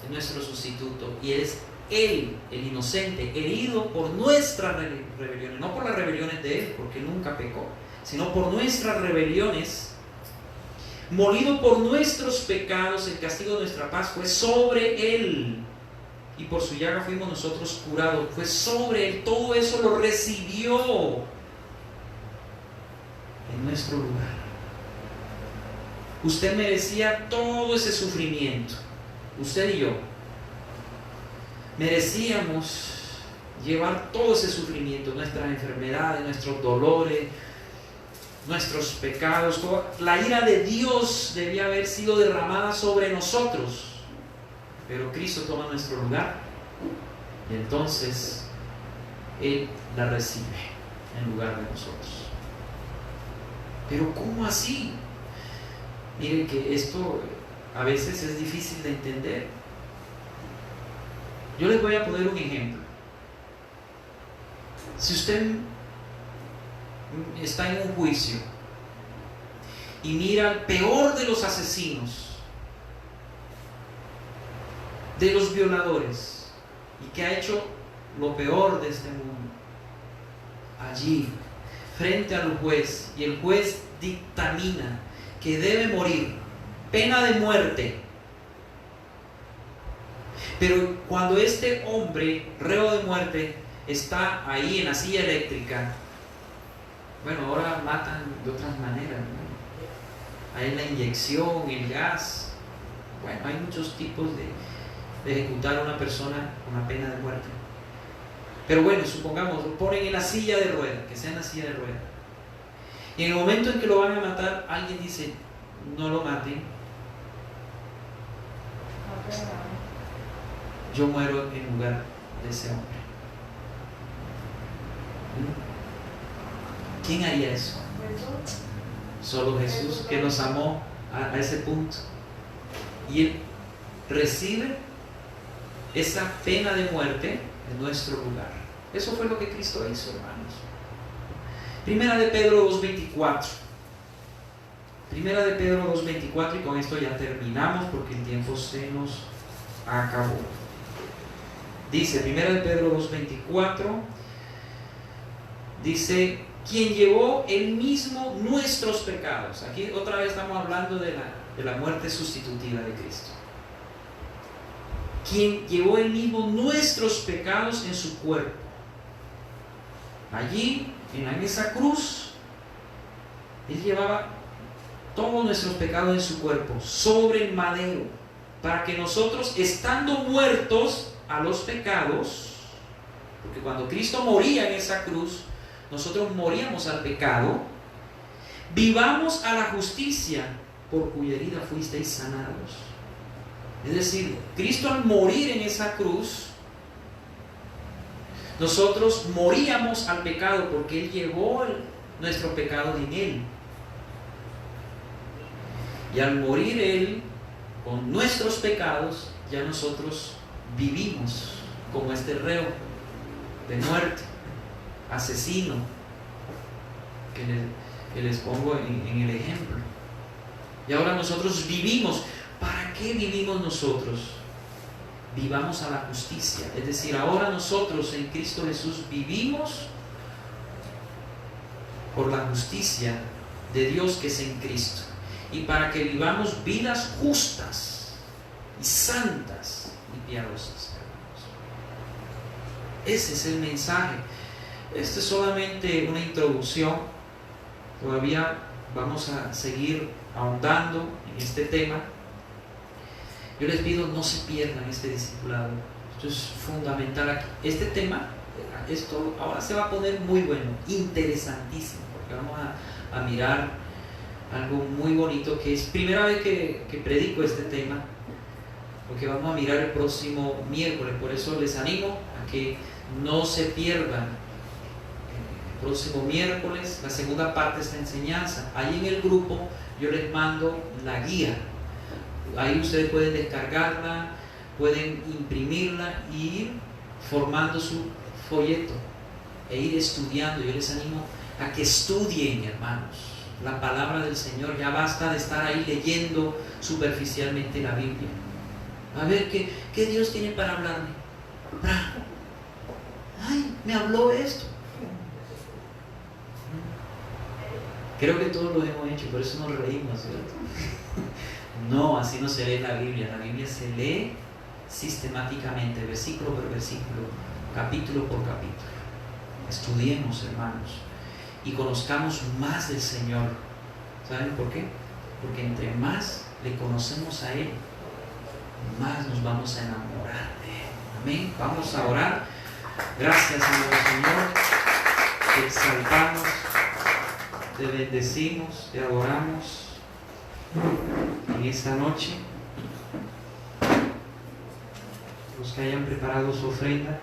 es nuestro sustituto, y es Él, el inocente, herido por nuestras rebeliones, no por las rebeliones de Él, porque nunca pecó, sino por nuestras rebeliones. Molido por nuestros pecados, el castigo de nuestra paz fue sobre Él, y por su llaga fuimos nosotros curados. Fue sobre Él, todo eso lo recibió en nuestro lugar. Usted merecía todo ese sufrimiento, usted y yo. merecíamos llevar todo ese sufrimiento, nuestras enfermedades, nuestros dolores, nuestros pecados. La ira de Dios debía haber sido derramada sobre nosotros, pero Cristo toma nuestro lugar y entonces Él la recibe en lugar de nosotros. Pero ¿cómo así? Miren que esto a veces es difícil de entender. Yo les voy a poner un ejemplo. Si usted está en un juicio y mira al peor de los asesinos, de los violadores, y que ha hecho lo peor de este mundo, allí frente al juez, y el juez dictamina que debe morir, pena de muerte, pero cuando este hombre reo de muerte está ahí en la silla eléctrica, bueno, ahora matan de otras maneras, ¿no? Hay la inyección, el gas, bueno, hay muchos tipos de ejecutar a una persona con la pena de muerte. Pero bueno, supongamos, lo ponen en la silla de ruedas, que sea en la silla de ruedas. Y en el momento en que lo van a matar, alguien dice, no lo maten. Yo muero en lugar de ese hombre. ¿Quién haría eso? Solo Jesús, que nos amó a ese punto. Y Él recibe esa pena de muerte en nuestro lugar. Eso fue lo que Cristo hizo, hermanos. Primera de Pedro 2:24. Primera de Pedro 2:24, y con esto ya terminamos porque el tiempo se nos acabó. Dice, Primera de Pedro 2:24, dice, quien llevó él mismo nuestros pecados. Aquí otra vez estamos hablando de la muerte sustitutiva de Cristo. Quien llevó él mismo nuestros pecados en su cuerpo. Allí, en esa cruz, Él llevaba todos nuestros pecados en su cuerpo, sobre el madero, para que nosotros, estando muertos a los pecados, porque cuando Cristo moría en esa cruz, nosotros moríamos al pecado, vivamos a la justicia, por cuya herida fuisteis sanados. Es decir, Cristo al morir en esa cruz, nosotros moríamos al pecado porque Él llevó nuestro pecado en Él. Y al morir Él con nuestros pecados, ya nosotros vivimos como este reo de muerte, asesino, que les pongo en el ejemplo. Y ahora nosotros vivimos. ¿Para qué vivimos nosotros? Vivamos a la justicia. Es decir, ahora nosotros en Cristo Jesús vivimos por la justicia de Dios que es en Cristo. Y para que vivamos vidas justas y santas y piadosas. Ese es el mensaje. Este es solamente una introducción. Todavía vamos a seguir ahondando en este tema. Yo les pido no se pierdan este discipulado. Esto es fundamental aquí. Este tema, esto ahora se va a poner muy bueno, interesantísimo, porque vamos a mirar algo muy bonito, que es primera vez que predico este tema, porque vamos a mirar el próximo miércoles. Por eso les animo a que no se pierdan el próximo miércoles la segunda parte de esta enseñanza. Ahí en el grupo yo les mando la guía. Ahí ustedes pueden descargarla, pueden imprimirla y ir formando su folleto e ir estudiando. Yo les animo a que estudien, hermanos, la palabra del Señor. Ya basta de estar ahí leyendo superficialmente la Biblia. A ver qué Dios tiene para hablarme. Ay, me habló esto. Creo que todos lo hemos hecho, por eso nos reímos, ¿cierto? No, así no se lee la Biblia. La Biblia se lee sistemáticamente, versículo por versículo, capítulo por capítulo. Estudiemos, hermanos, y conozcamos más del Señor. ¿Saben por qué? Porque entre más le conocemos a Él, más nos vamos a enamorar de Él. Amén. Vamos a orar. Gracias, Señor. Te exaltamos, te bendecimos, te adoramos en esta noche. Los que hayan preparado su ofrenda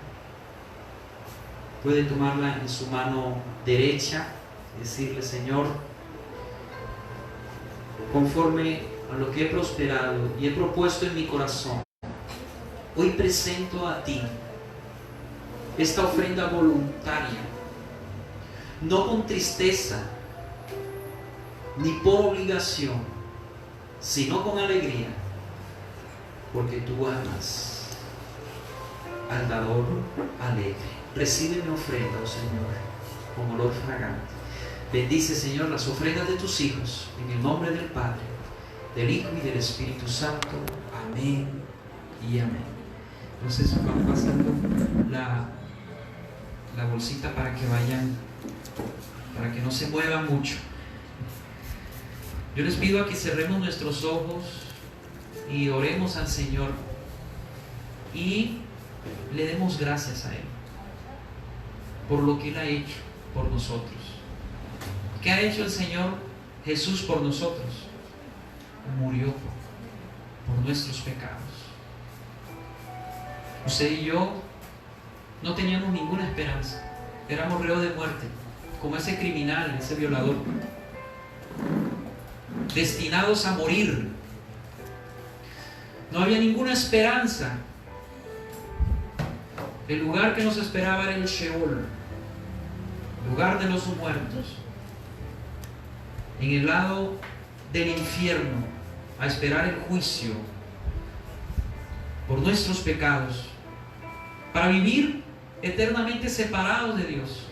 pueden tomarla en su mano derecha, decirle: Señor, conforme a lo que he prosperado y he propuesto en mi corazón, hoy presento a ti esta ofrenda voluntaria, no con tristeza ni por obligación, sino con alegría, porque tú amas al dador alegre. Recibe mi ofrenda, oh Señor, con olor fragante. Bendice, Señor, las ofrendas de tus hijos, en el nombre del Padre, del Hijo y del Espíritu Santo. Amén y amén. Entonces vamos pasando la bolsita para que vayan, para que no se mueva mucho. Yo les pido a que cerremos nuestros ojos y oremos al Señor y le demos gracias a Él por lo que Él ha hecho por nosotros. ¿Qué ha hecho el Señor Jesús por nosotros? Murió por nuestros pecados. Usted y yo no teníamos ninguna esperanza. Éramos reos de muerte, como ese criminal, ese violador, destinados a morir. No había ninguna esperanza. El lugar que nos esperaba era el Sheol, lugar de los muertos, en el lado del infierno, a esperar el juicio por nuestros pecados, para vivir eternamente separados de Dios.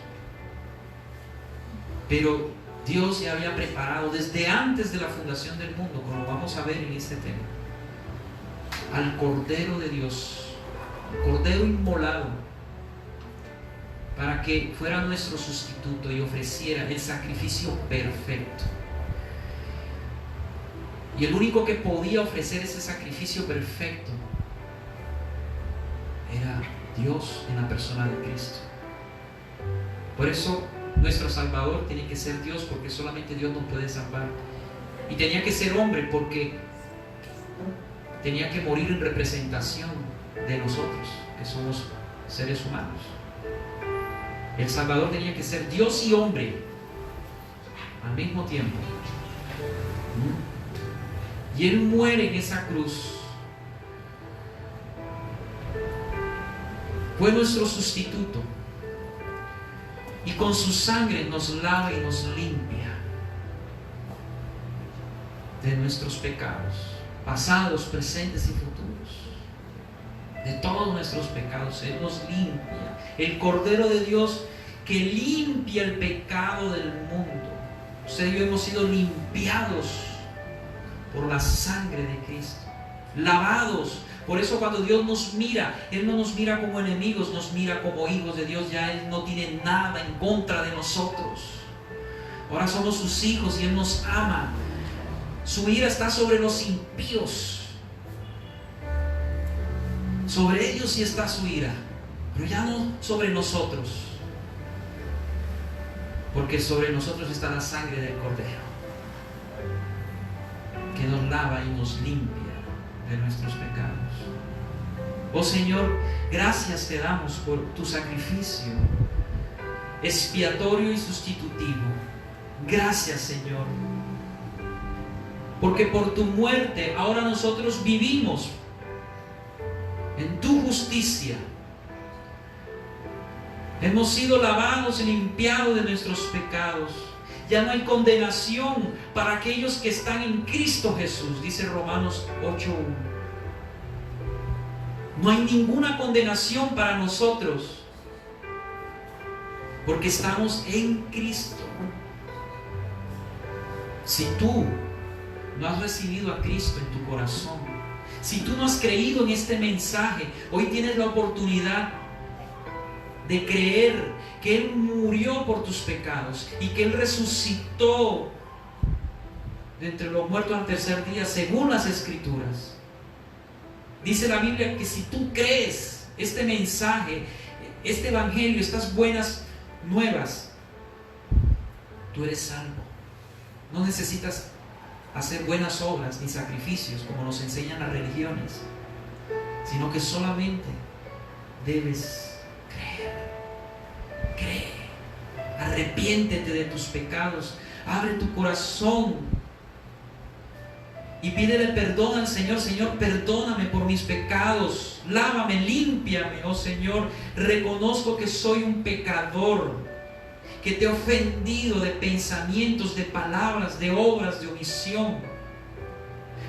Pero Dios ya había preparado desde antes de la fundación del mundo, como vamos a ver en este tema, al Cordero de Dios, Cordero inmolado, para que fuera nuestro sustituto y ofreciera el sacrificio perfecto. Y el único que podía ofrecer ese sacrificio perfecto era Dios en la persona de Cristo. Por eso nuestro Salvador tiene que ser Dios, porque solamente Dios nos puede salvar. Y tenía que ser hombre, porque tenía que morir en representación de nosotros, que somos seres humanos. El Salvador tenía que ser Dios y hombre al mismo tiempo. Y Él muere en esa cruz. Fue nuestro sustituto. Y con su sangre nos lava y nos limpia de nuestros pecados, pasados, presentes y futuros. De todos nuestros pecados Él nos limpia. El Cordero de Dios que limpia el pecado del mundo. Usted y yo hemos sido limpiados por la sangre de Cristo, lavados. Por eso cuando Dios nos mira, Él no nos mira como enemigos, nos mira como hijos de Dios. Ya Él no tiene nada en contra de nosotros. Ahora somos sus hijos y Él nos ama. Su ira está sobre los impíos. Sobre ellos sí está su ira, pero ya no sobre nosotros, porque sobre nosotros está la sangre del Cordero, que nos lava y nos limpia de nuestros pecados. Oh Señor, gracias te damos por tu sacrificio expiatorio y sustitutivo. Gracias, Señor, porque por tu muerte ahora nosotros vivimos en tu justicia. Hemos sido lavados y limpiados de nuestros pecados. Ya no hay condenación para aquellos que están en Cristo Jesús, dice Romanos 8:1. No hay ninguna condenación para nosotros, porque estamos en Cristo. Si tú no has recibido a Cristo en tu corazón, si tú no has creído en este mensaje, hoy tienes la oportunidad de creer que Él murió por tus pecados y que Él resucitó de entre los muertos al tercer día, según las Escrituras. Dice la Biblia que si tú crees este mensaje, este evangelio, estas buenas nuevas, tú eres salvo. No necesitas hacer buenas obras ni sacrificios como nos enseñan las religiones, sino que solamente debes creer. Cree, arrepiéntete de tus pecados, abre tu corazón y pídele perdón al Señor. Señor, perdóname por mis pecados, lávame, límpiame, oh Señor. Reconozco que soy un pecador, que te he ofendido de pensamientos, de palabras, de obras, de omisión.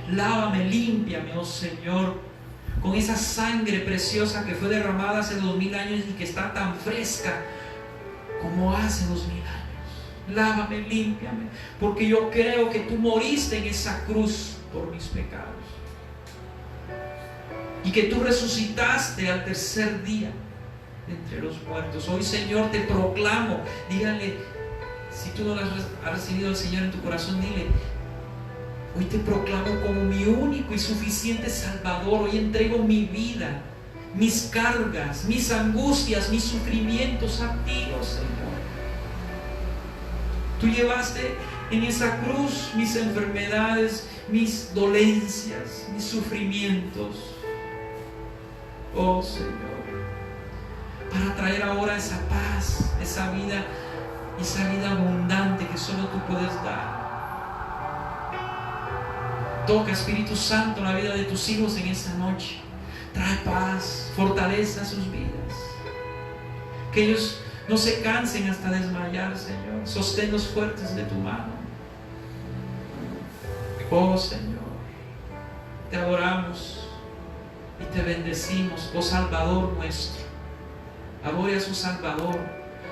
Lávame, límpiame, oh Señor, con esa sangre preciosa que fue derramada hace 2000 años y que está tan fresca como hace 2000 años. Lávame, límpiame, porque yo creo que tú moriste en esa cruz por mis pecados y que tú resucitaste al tercer día entre los muertos. Hoy, Señor, te proclamo. Dígale, si tú no has recibido al Señor en tu corazón, dile: hoy te proclamo como mi único y suficiente Salvador. Hoy entrego mi vida, mis cargas, mis angustias, mis sufrimientos a ti, oh Señor. Tú llevaste en esa cruz mis enfermedades, mis dolencias, mis sufrimientos, oh Señor, para traer ahora esa paz, esa vida abundante que solo tú puedes dar. Toca, Espíritu Santo, la vida de tus hijos en esta noche. Trae paz, fortaleza a sus vidas. Que ellos no se cansen hasta desmayar, Señor. Sosténlos fuertes de tu mano. Oh Señor, te adoramos y te bendecimos, oh Salvador nuestro. Adore a su Salvador.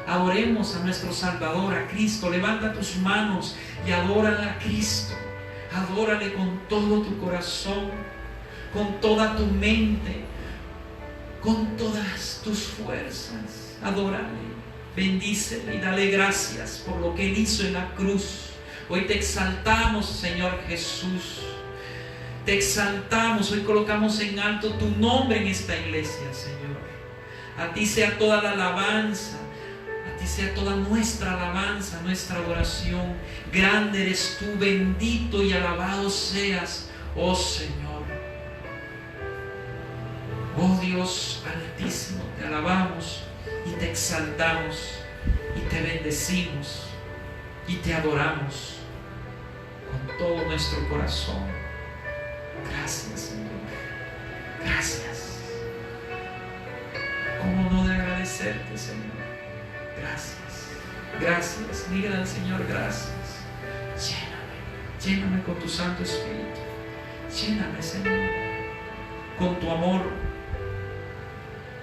Adoremos a nuestro Salvador, a Cristo. Levanta tus manos y adórale a Cristo. Adórale con todo tu corazón, con toda tu mente, con todas tus fuerzas. Adórale, bendícele y dale gracias por lo que Él hizo en la cruz. Hoy te exaltamos, Señor Jesús. Te exaltamos. Hoy colocamos en alto tu nombre en esta iglesia, Señor. A ti sea toda la alabanza. A ti sea toda nuestra alabanza, nuestra adoración. Grande eres tú, bendito y alabado seas, oh Señor. Oh Dios altísimo, te alabamos y te exaltamos y te bendecimos y te adoramos con todo nuestro corazón. Gracias, Señor. Gracias. ¿Cómo no de agradecerte, Señor? Gracias. Gracias. Dígale al Señor gracias. Lléname con tu Santo Espíritu. Lléname, Señor, con tu amor.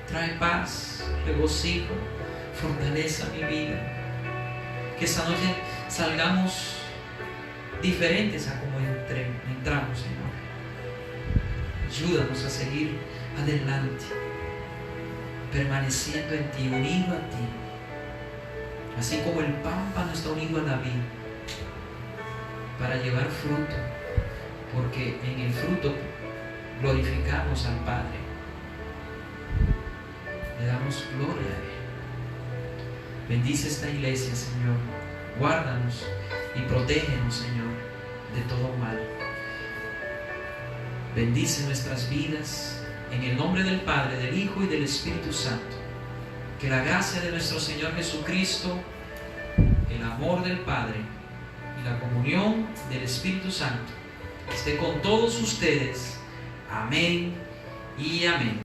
Trae paz, regocijo, fortaleza a mi vida. Que esta noche salgamos diferentes a como entramos, Señor. Ayúdanos a seguir adelante, permaneciendo en ti, unido a ti. Así como el pámpano está unido a la vid, para llevar fruto, porque en el fruto glorificamos al Padre, le damos gloria a Él. Bendice esta iglesia, Señor. Guárdanos y protégenos, Señor, de todo mal. Bendice nuestras vidas en el nombre del Padre, del Hijo y del Espíritu Santo. Que la gracia de nuestro Señor Jesucristo, el amor del Padre y la comunión del Espíritu Santo esté con todos ustedes. Amén y amén.